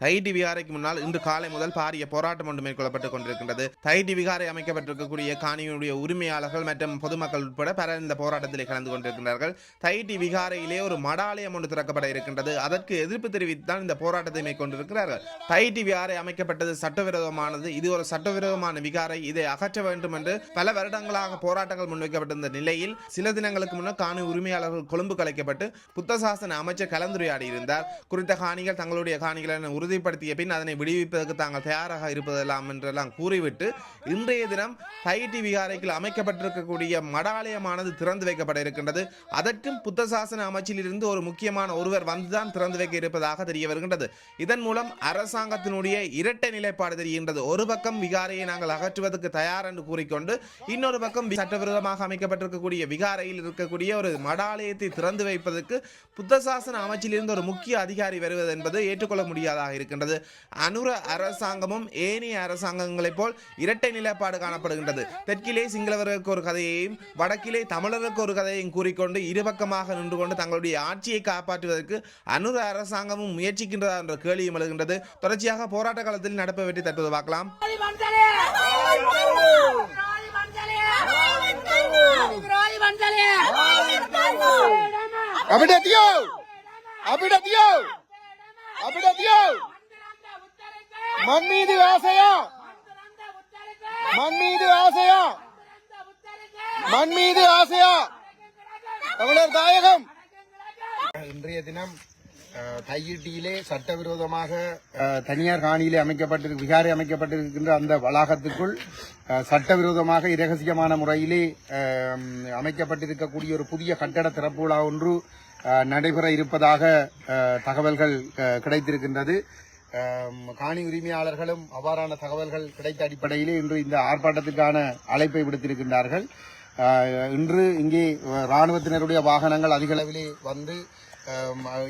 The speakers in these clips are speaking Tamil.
தையிட்டி விகாரைக்கு முன்னால் இன்று காலை முதல் பாரிய போராட்டம் ஒன்று மேற்கொள்ளப்பட்டுக் கொண்டிருக்கின்றது. தையிட்டி விகாரை அமைக்கப்பட்டிருக்கக்கூடிய காணியினுடைய உரிமையாளர்கள் மற்றும் பொதுமக்கள் உட்பட பலர் இந்த போராட்டத்தில் கலந்து கொண்டிருக்கிறார்கள். தையிட்டி விகாரையிலே ஒரு மடாலயம் ஒன்று திறக்கப்பட இருக்கின்றது. அதற்கு எதிர்ப்பு தெரிவித்துதான் இந்த போராட்டத்தை மேற்கொண்டிருக்கிறார்கள். தையிட்டி விகாரை அமைக்கப்பட்டது சட்டவிரோதமானது. இது ஒரு சட்டவிரோதமான விகாரை. இதை அகற்ற வேண்டும் என்று பல வருடங்களாக போராட்டங்கள் முன்வைக்கப்பட்டிருந்த நிலையில் சில தினங்களுக்கு முன்னர் காணி உரிமையாளர்கள் கொழும்பு கலைக்கப்பட்டு புத்தசாசன அமைச்சர் கலந்துரையாடி இருந்தார். குறித்த காணிகள் தங்களுடைய காணிகளை உறுதிப்படுத்திய பின் அதனை விடுவிப்பதற்கு தாங்கள் தயாராக இருப்பதெல்லாம் என்றெல்லாம் கூறிவிட்டு இன்றைய தினம் தையிட்டி விகாரைக்கு அமைக்கப்பட்டிருக்கக்கூடிய மடாலயமானது திறந்து வைக்கப்பட இருக்கின்றது. அதற்கும் புத்தசாசன அமைச்சில் இருந்து ஒரு முக்கியமான ஒருவர் வந்துதான் திறந்து வைக்க இருப்பதாக தெரிய வருகின்றது. இதன் மூலம் அரசாங்கத்தினுடைய இரட்டை நிலைப்பாடு தெரிகின்றது. ஒரு பக்கம் விகாரையை நாங்கள் அகற்றுவதற்கு தயார் என்று கூறிக்கொண்டு இன்னொரு பக்கம் சட்டவிரோதமாக அமைக்கப்பட்டிருக்கக்கூடிய விகாரையில் இருக்கக்கூடிய ஒரு மடாலயத்தை திறந்து வைப்பதற்கு புத்தசாசன அமைச்சில் இருந்து ஒரு முக்கிய அதிகாரி வருவது என்பது ஏற்றுக்கொள்ள முடியாதாக இருக்கின்றது. அனுர அரசாங்கமும் ஏனைய அரசாங்கங்களைப் போல் இரட்டை நிலைப்பாடு காணப்படுகின்றது. தெற்கிலே சிங்களவர்களுக்கு ஒரு கதையையும் வடக்கிலே தமிழருக்கு ஒரு கதையையும் கூறிக்கொண்டு இருபக்கமாக நின்று கொண்டு தங்களுடைய ஆட்சியை காப்பாற்றுவதற்கு அனுர அரசாங்கமும் முயற்சிக்கின்றதா என்ற கேள்வியும் எழுகின்றது. தொடர்ச்சியாக போராட்ட காலத்தில் நடப்பவற்றை தற்போது பார்க்கலாம். மண் மீது ஆசையா, மண் மீது ஆசையா, மண் மீது ஆசையா, தமிழர் தாயகம். இன்றைய தினம் தையிட்டியிலே சட்டவிரோதமாக தனியார் காணியிலே விகாரை அமைக்கப்பட்டிருக்கின்ற அந்த வளாகத்துக்குள் சட்டவிரோதமாக இரகசியமான முறையிலே அமைக்கப்பட்டிருக்கக்கூடிய ஒரு புதிய கட்டட திறப்பு விழா ஒன்று நடைபெற இருப்பதாக தகவல்கள் கிடைத்திருக்கின்றது. காணி உரிமையாளர்களும் அவ்வாறான தகவல்கள் கிடைத்த அடிப்படையிலே இன்று இந்த ஆர்ப்பாட்டத்துக்கான அழைப்பை விடுத்திருக்கின்றார்கள். இன்று இங்கே இராணுவத்தினருடைய வாகனங்கள் அதிக அளவிலே வந்து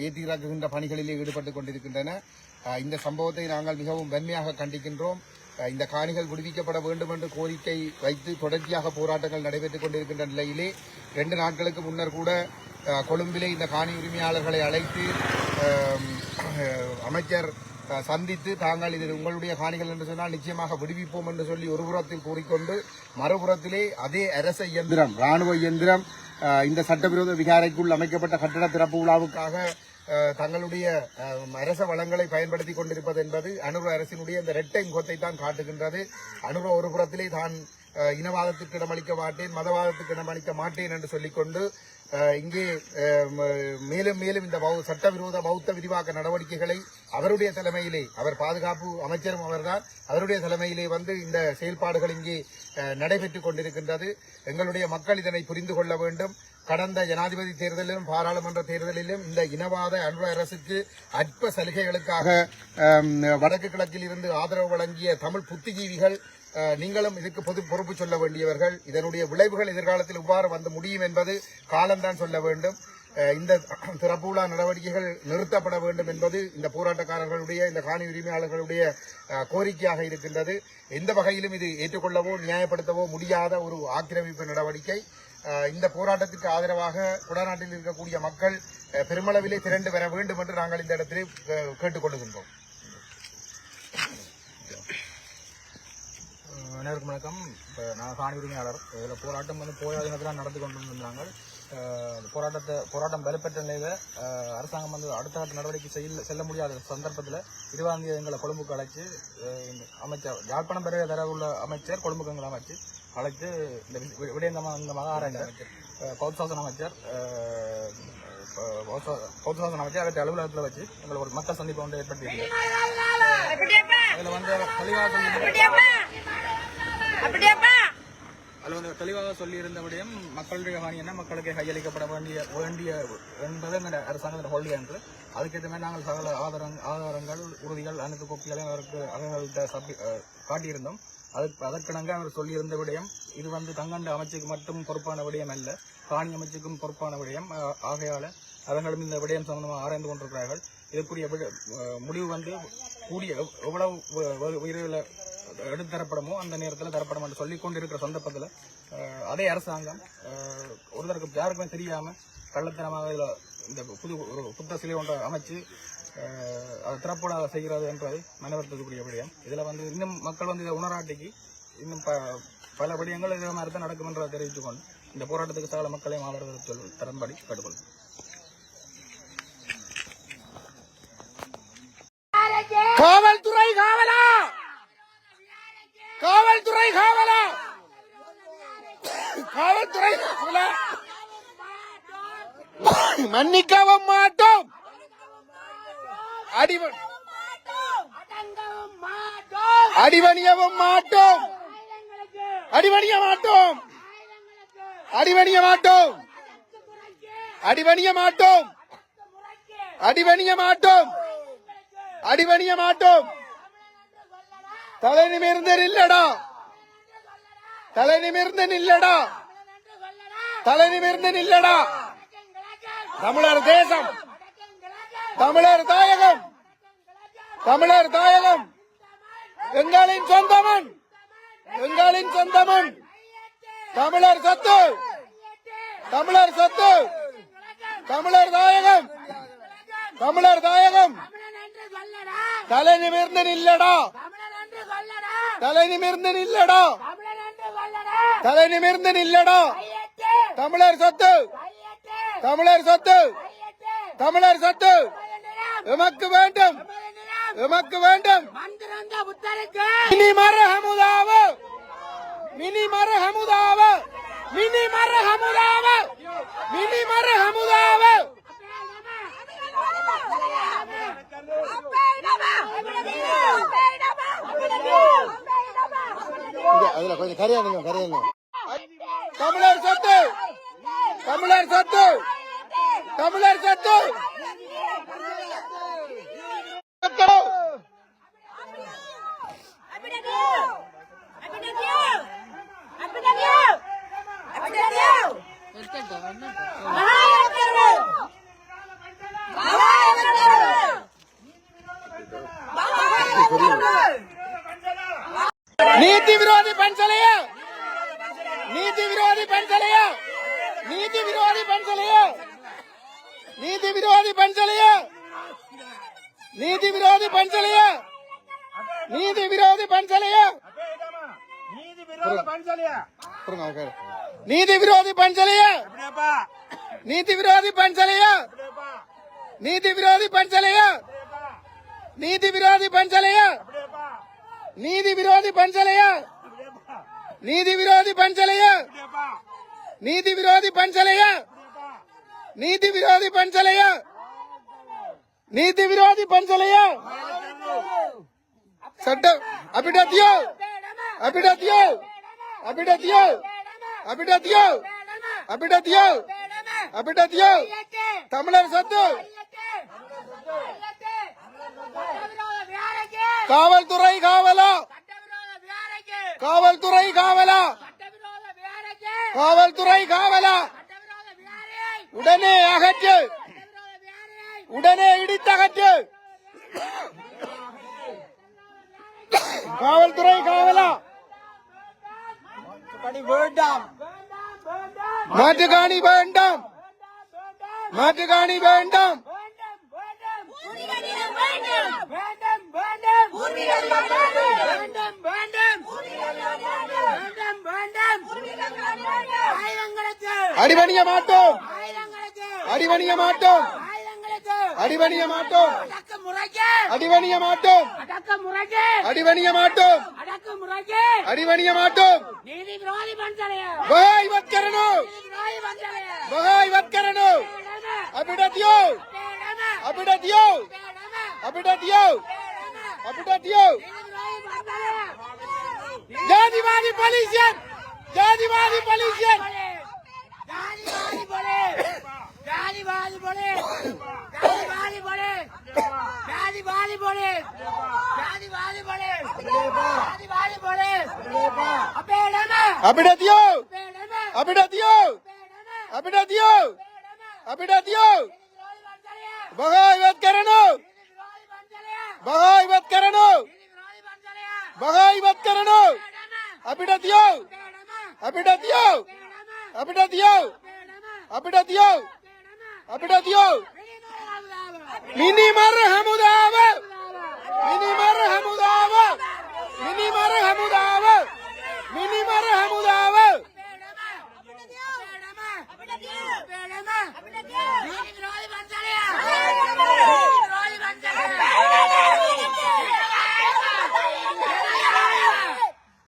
ஏற்றி இறக்குகின்ற பணிகளிலே ஈடுபட்டுக் கொண்டிருக்கின்றன. இந்த சம்பவத்தை நாங்கள் மிகவும் வன்மையாக கண்டிக்கின்றோம். இந்த காணிகள் விடுவிக்கப்பட வேண்டும் என்று கோரிக்கை வைத்து தொடர்ச்சியாக போராட்டங்கள் நடைபெற்றுக் கொண்டிருக்கின்ற நிலையிலே 2 நாட்களுக்கு முன்னர் கூட கொழும்பிலே இந்த காணி உரிமையாளர்களை அழைத்து அமைச்சர் சந்தித்து தாங்கள் இது உங்களுடைய காணிகள் என்று சொன்னால் நிச்சயமாக விடுவிப்போம் என்று சொல்லி ஒரு புறத்தில் கூறிக்கொண்டு மறுபுறத்திலே அதே அரச இயந்திரம் ராணுவ இயந்திரம் இந்த சட்டவிரோத விகாரைக்குள் அமைக்கப்பட்ட கட்டட திறப்பு விழாவுக்காக தங்களுடைய அரச வளங்களை பயன்படுத்திக் கொண்டிருப்பது என்பது அனுர அரசினுடைய இந்த இரட்டை முகத்தை தான் காட்டுகின்றது. அனுர ஒரு புறத்திலே தான் இனவாதத்துக்கு இடமளிக்க மாட்டேன், மதவாதத்துக்கு இடமளிக்க மாட்டேன் என்று சொல்லிக்கொண்டு இங்கே மேலும் மேலும் இந்த சட்டவிரோத பௌத்த விரிவாக்க நடவடிக்கைகளை அவருடைய தலைமையிலே, அவர் பாதுகாப்பு அமைச்சரும் அவர்தான், அவருடைய தலைமையிலே வந்து இந்த செயல்பாடுகள் இங்கே நடைபெற்றுக் கொண்டிருக்கின்றது. எங்களுடைய மக்கள் இதனை புரிந்து கொள்ள வேண்டும். கடந்த ஜனாதிபதி தேர்தலிலும் பாராளுமன்ற தேர்தலிலும் இந்த இனவாத அனுர அரசுக்கு அற்ப சலுகைகளுக்காக வடக்கு கிழக்கில் இருந்து ஆதரவு வழங்கிய தமிழ் புத்திஜீவிகள் நீங்களும் இதுக்கு பொறுப்பு சொல்ல வேண்டியவர்கள். இதனுடைய விளைவுகள் எதிர்காலத்தில் இவ்வாறு வந்து முடியும் என்பது காலம்தான் சொல்ல வேண்டும். இந்த திறப்பு விழா நடவடிக்கைகள் நிறுத்தப்பட வேண்டும் என்பது இந்த போராட்டக்காரர்களுடைய, இந்த காணி உரிமையாளர்களுடைய கோரிக்கையாக இருக்கின்றது. எந்த வகையிலும் இது ஏற்றுக்கொள்ளவோ நியாயப்படுத்தவோ முடியாத ஒரு ஆக்கிரமிப்பு நடவடிக்கை. இந்த போராட்டத்திற்கு ஆதரவாக குடநாட்டில் இருக்கக்கூடிய மக்கள் பெருமளவிலே திரண்டு வர வேண்டும் என்று நாங்கள் இந்த இடத்திலே கேட்டுக்கொள்கின்றோம். அனைவருக்கும் வணக்கம். இப்போ நான் காணி உரிமையாளர். இதில் போராட்டம் போராட தினத்தில் நடந்து கொண்டு வந்திருந்தாங்க. போராட்டம் வலுப்பெற்ற நிலையில் அரசாங்கம் அடுத்த கட்ட நடவடிக்கை செல்ல முடியாத சந்தர்ப்பத்தில் 20ஆம் தேதி எங்களை கொழும்புக்கு அழைச்சி அமைச்சர் யாழ்ப்பாணம் பெற தர உள்ள அமைச்சர் கொழும்புக்கு எங்களை அழைத்து இந்த விடயந்தமாக ஆராய்ந்தார். பௌத்தசாசன அமைச்சர் அவற்றை அலுவலகத்தில் வச்சு எங்களை ஒரு மக்கள் சந்திப்பை வந்து ஏற்படுத்தியிருக்கிறார். அதில் தெளிவாக சொல்லியிருந்தபடியும் மக்களுடைய காணி என்ன மக்களுக்கு கையளிக்கப்பட வேண்டிய என்பது எங்கள் அரசாங்கத்தில் ஹோல்டியா என்று அதுக்கேற்ற மாதிரி நாங்கள் சகல ஆதாரங்கள் உறுதிகள் அனைத்து கோப்பிகளையும் அவர்கள்ட்ட காட்டியிருந்தோம். அதற்கிணங்க அவர் சொல்லியிருந்த விடயம் இது தங்கண்ட அமைச்சுக்கு மட்டும் பொறுப்பான விடயம் அல்ல, காணி அமைச்சுக்கும் பொறுப்பான விடயம். ஆகையால அவர்களும் இந்த விடயம் சம்பந்தமாக ஆராய்ந்து கொண்டிருக்கிறார்கள். இதற்குரிய முடிவு கூடிய எவ்வளவு விரைவில் எடுத்து தரப்படமோ அந்த நேரத்தில் தரப்படும் என்று சொல்லிக் கொண்டிருக்கிற சந்தர்ப்பத்தில் அதே அரசாங்கம் ஒருத்தருக்கு யாருக்குமே தெரியாம கள்ளத்தனமாக இந்த புத்த சிலை ஒன்றை அமைச்சு அதை திறப்பட செய்கிறது என்றது மனவர்த்தத்துக்குரிய விடயம். இதில் வந்து இன்னும் மக்கள் வந்து இதை உணராட்டிக்கு இன்னும் பல விடயங்கள் இதே மாதிரி தான் நடக்கும் என்றதை தெரிவித்துக்கொண்டு இந்த போராட்டத்துக்கு சகல மக்களையும் ஆதரவு தரும்படி கேட்டுக்கொள்ளும். காவல்துறை காவலா, காவல்துறை காவலா, காவல்துறை காவலா, மன்னிக்கவும் மாட்டோம், அடிவணியவும் மாட்டோம், அடிவணிய மாட்டோம், அடிவணிய மாட்டோம், அடிவணிய மாட்டோம், அடிவணிய மாட்டோம், அடிவணிய மாட்டோம். தலை நிமிர்ந்து நில்லடா, தலை நிமிர்ந்து நில்லடா, தலை நிமிர்ந்து நில்லடா. தமிழர் தேசம், தமிழர் தாயகம், தமிழர் தாயகம் எங்களின் சொந்தமன், எங்களின் சொந்தமன். தமிழர் சொத்து, தமிழர் சொத்து, தமிழர் தாயகம், தமிழர் தாயகம். தலை நிமிர்ந்து நில்லடா, தலை நிமிர்ந்து நில்லடா, தலை நிமிர்ந்து நில்லடா. தமிழர் சொத்து, தமிழர் சொத்து, தமிழர் சொத்து எமக்கு வேண்டும், எமக்கு வேண்டும். மினி மர ஹமுதாவ, மினி மர ஹமுதாவ, மினி மர ஹமுதாவ, மினி மர ஹமுதாவ. அதுல கொஞ்சம் கரையானுங்க, கரையானுங்க. தமிழர் சொத்து, தமிழர் சொத்து, தமிழர் சொத்து. नीति विरोधी पंचलय, नीति विरोधी पंचलय, नीति विरोधी पंचलय, नीति विरोधी पंचलय, नीति विरोधी पंचलय, नीति विरोधी पंचलय, नीति विरोधी पंचलय, नीति विरोधी पंचलय, नीति विरोधी पंचलय, नीति विरोधी पंचलय, नीति विरोधी पंचलय, नीति विरोधी पंचलय, नीति विरोधी पंचलय, नीति विरोधी पंचलय, नीति विरोधी पंचलय, नीति विरोधी पंचलय. सट्ट अभिडतियो, अभिडतियो, अभिडतियो, अभिडतियो, अभिडतियो, अभिडतियो. தமிழர் சொத்து, காவல்துறை காவலா, காவல்துறை காவலா, காவல்துறை காவலா. உடனே அகற்று, உடனே இடித்தகற்று. காவல்துறை காவலா. மாற்றுக்காணி வேண்டாம், மாற்றுக்காணி வேண்டாம். அடிபணிய மாட்டோம், அடிபணிய மாட்டோம், அடிபணிய மாட்டோம், அடிபணிய மாட்டோம், அடிபணிய மாட்டோம், அடிபணிய மாட்டோம். बगावत करनो, बगावत करनो. अभिडतियो, अभिडतियो, अभिडतियो, अभिडतियो. जातिवादी पॉलिसियन, जातिवादी पॉलिसियन, जातिवादी बोले, जातिवादी बोले, जातिवादी बोले, जातिवादी बोले, जातिवादी बोले, जातिवादी बोले. अभिडतियो, अभिडतियो, अभिडतियो, अभिडतियो. बगावत करनो, बगावत करनो, बगावत करनो. अभिडतियो, अभिडतियो, अभिडतियो, अभिडतियो, अभिडतियो. மினிமர் ஹமுதாவ